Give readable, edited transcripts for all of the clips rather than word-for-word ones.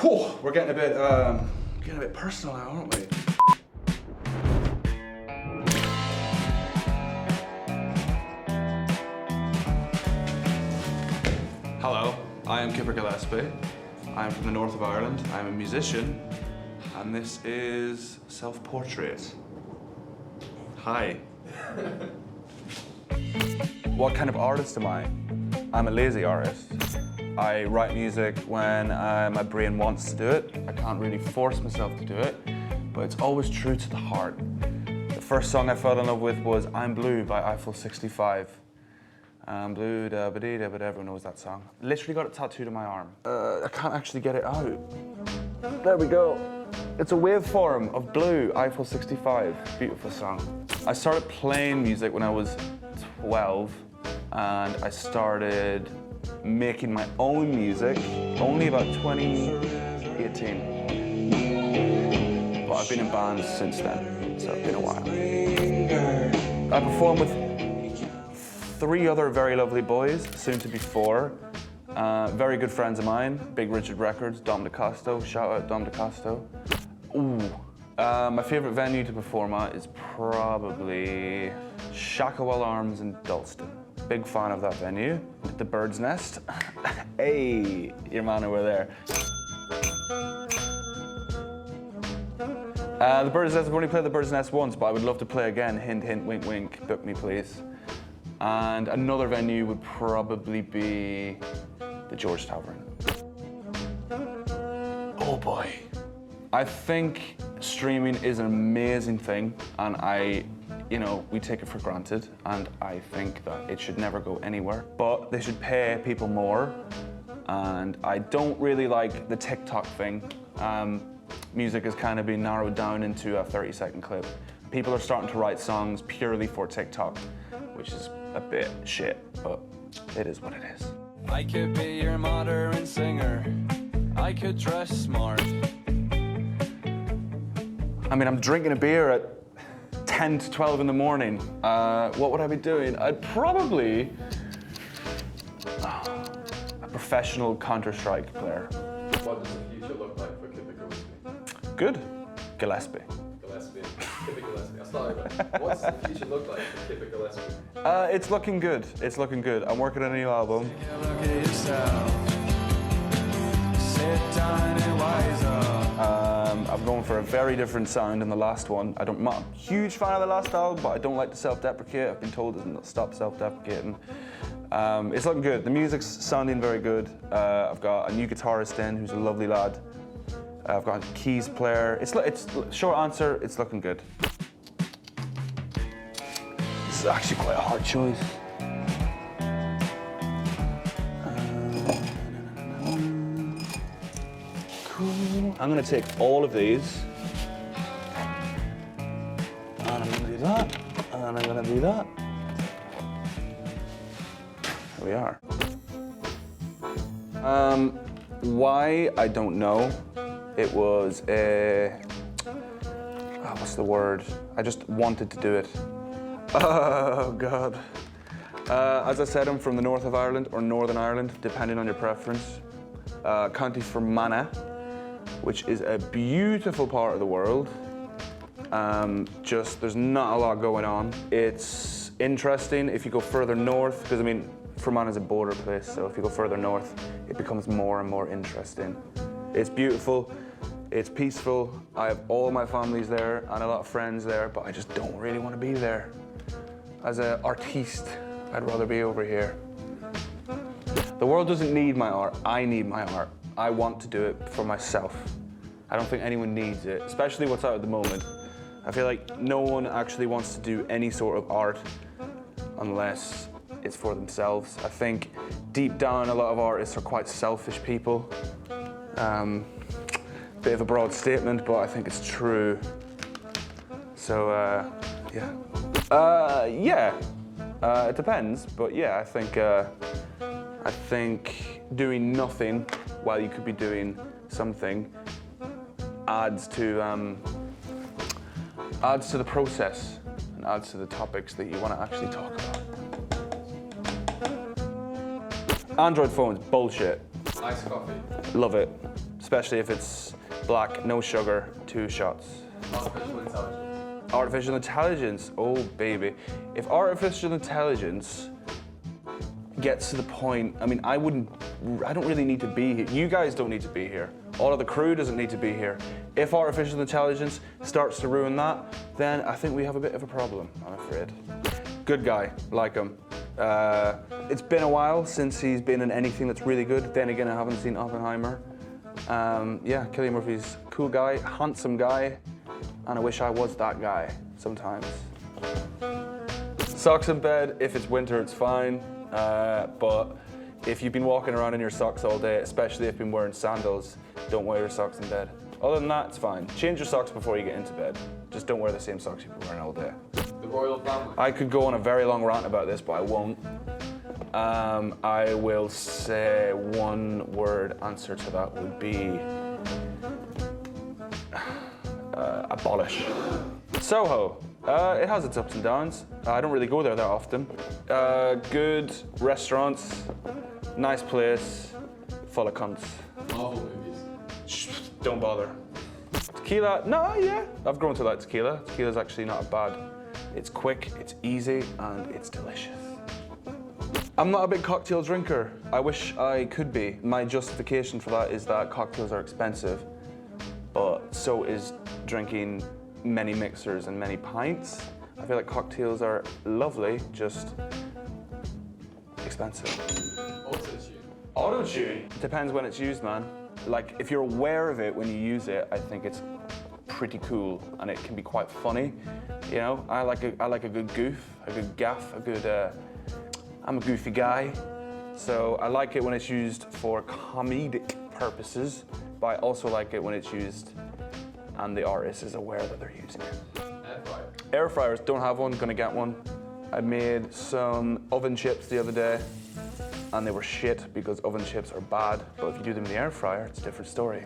Whew, we're getting a bit personal now, aren't we? Hello, I am Kipper Gillespie. I am from the north of Ireland. I am a musician, and this is Self-Portrait. Hi. What kind of artist am I? I'm a lazy artist. I write music when my brain wants to do it. I can't really force myself to do it, but it's always true to the heart. The first song I fell in love with was I'm Blue by Eiffel 65. I'm blue, da ba dee da, but everyone knows that song. Literally got it tattooed on my arm. I can't actually get it out. There we go. It's a waveform of Blue, Eiffel 65. Beautiful song. I started playing music when I was 12, and I started making my own music only about 2018. But I've been in bands since then, so it's been a while. I perform with 3 other very lovely boys, soon to be 4. Very good friends of mine, Big Richard Records, Dom DeCosto, shout out Dom DeCosto. Ooh, my favourite venue to perform at is probably Shacklewell Arms in Dalston. Big fan of that venue. The Bird's Nest. Hey, your man over there. The Bird's Nest, I've only played the Bird's Nest once, but I would love to play again. Hint, hint, wink, wink, book me please. And another venue would probably be the George Tavern. Oh boy. I think streaming is an amazing thing, and we take it for granted, and I think that it should never go anywhere. But they should pay people more, and I don't really like the TikTok thing. Music has kind of been narrowed down into a 30-second clip. People are starting to write songs purely for TikTok, which is a bit shit, but it is what it is. I could be your modern singer. I could dress smart. I mean, I'm drinking a beer at 10 to 12 in the morning. What would I be doing? I'd probably a professional Counter-Strike player. What does the future look like for Kipper Gillespie? Good. Gillespie. Gillespie. Kipper Gillespie. I started with that. What's the future look like for Kipper Gillespie? It's looking good. It's looking good. I'm working on a new album. Look at yourself. Sit down and wise up. I'm going for a very different sound than the last one. I'm not a huge fan of the last album, but I don't like to self-deprecate. I've been told to stop self-deprecating. It's looking good. The music's sounding very good. I've got a new guitarist in who's a lovely lad. I've got a keys player. It's short answer, it's looking good. This is actually quite a hard choice. Cool. I'm gonna take all of these, and I'm gonna do that, and I'm gonna do that. There we are. Why? I don't know. It was what's the word? I just wanted to do it. Oh God. As I said, I'm from the north of Ireland, or Northern Ireland, depending on your preference. County Fermanagh, which is a beautiful part of the world. There's not a lot going on. It's interesting if you go further north, because I mean, Fermanagh is a border place, so if you go further north, it becomes more and more interesting. It's beautiful, it's peaceful. I have all my families there and a lot of friends there, but I just don't really want to be there. As an artiste, I'd rather be over here. The world doesn't need my art, I need my art. I want to do it for myself. I don't think anyone needs it, especially what's out at the moment. I feel like no one actually wants to do any sort of art unless it's for themselves. I think deep down a lot of artists are quite selfish people. Bit of a broad statement, but I think it's true. So, yeah. It depends, but yeah, I think doing nothing while you could be doing something adds to the process and adds to the topics that you want to actually talk about. Android phones, bullshit. Iced coffee. Love it. especially if it's black, no sugar, 2 shots. Artificial intelligence. Artificial intelligence, oh baby. If artificial intelligence gets to the point, I mean, I don't really need to be here. You guys don't need to be here. All of the crew doesn't need to be here. If artificial intelligence starts to ruin that, then I think we have a bit of a problem, I'm afraid. Good guy, like him. It's been a while since he's been in anything that's really good. Then again, I haven't seen Oppenheimer. Yeah, Cillian Murphy's a cool guy, handsome guy, and I wish I was that guy sometimes. Socks in bed, if it's winter, it's fine. But if you've been walking around in your socks all day, especially if you've been wearing sandals, don't wear your socks in bed. Other than that, it's fine. Change your socks before you get into bed. Just don't wear the same socks you've been wearing all day. The royal family. I could go on a very long rant about this, but I won't. I will say one word answer to that would be abolish. Soho. It has its ups and downs. I don't really go there that often. Good restaurants, nice place, full of cunts. Marvel movies. Shh, don't bother. Tequila, no, yeah. I've grown to like tequila. Tequila's actually not bad. It's quick, it's easy, and it's delicious. I'm not a big cocktail drinker. I wish I could be. My justification for that is that cocktails are expensive, but so is drinking many mixers and many pints. I feel like cocktails are lovely, just expensive. Auto-tune. Auto-tune? Depends when it's used, man. Like, if you're aware of it when you use it, I think it's pretty cool and it can be quite funny. You know, I like a good goof, a good gaff, a good, I'm a goofy guy. So I like it when it's used for comedic purposes, but I also like it when it's used and the artist is aware that they're using it. Air fryer. Air fryers, don't have one, gonna get one. I made some oven chips the other day and they were shit because oven chips are bad, but if you do them in the air fryer, it's a different story.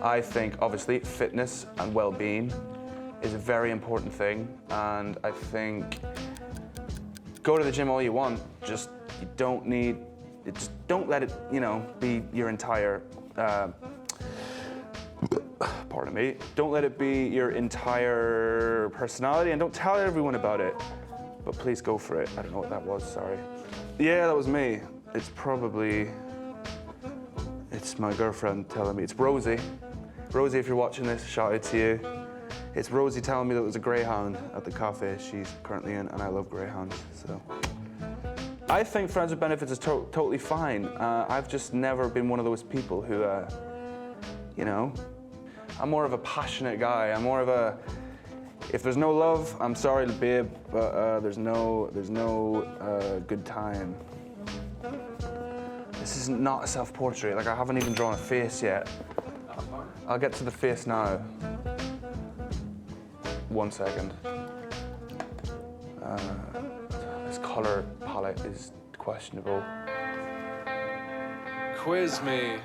I think, obviously, fitness and well-being is a very important thing, and I think go to the gym all you want, just you don't need, just don't let it, you know, be your entire, pardon me, don't let it be your entire personality and don't tell everyone about it, but please go for it. I don't know what that was, sorry. Yeah, that was me. It's probably, it's my girlfriend telling me, it's Rosie. Rosie, if you're watching this, shout out to you. It's Rosie telling me that it was a greyhound at the cafe she's currently in, and I love greyhounds, so. I think friends with benefits is totally fine. I've just never been one of those people who, you know, I'm more of a passionate guy. I'm more of a, if there's no love, I'm sorry, babe, but there's no good time. This is not a self-portrait. Like, I haven't even drawn a face yet. I'll get to the face now. 1 second. This color palette is questionable. Quiz me.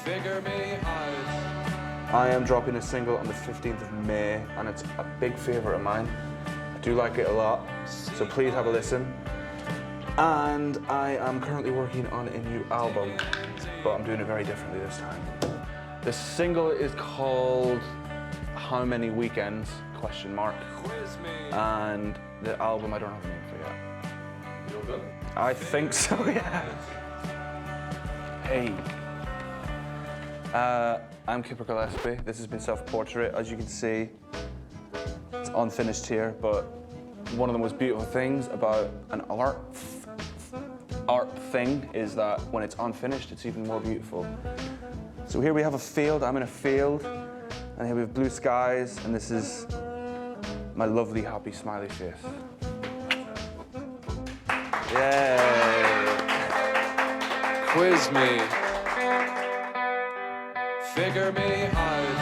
Figure me out. I am dropping a single on the 15th of May, and it's a big favorite of mine. I do like it a lot, so please have a listen. And I am currently working on a new album, but I'm doing it very differently this time. The single is called How Many Weekends, ? And the album, I don't have a name for yet. You're done. I think so, yeah. Hey. I'm Kipper Gillespie. This has been Self-Portrait. As you can see, it's unfinished here, but one of the most beautiful things about an art thing is that when it's unfinished, it's even more beautiful. So here we have a field. I'm in a field, and here we have blue skies, and this is my lovely, happy, smiley face. Yay! Quiz me. Figure me out.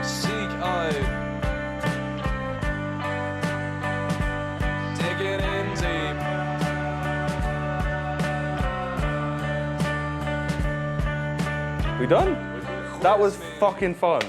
Seek out. Digging in deep. We done? That was fucking fun.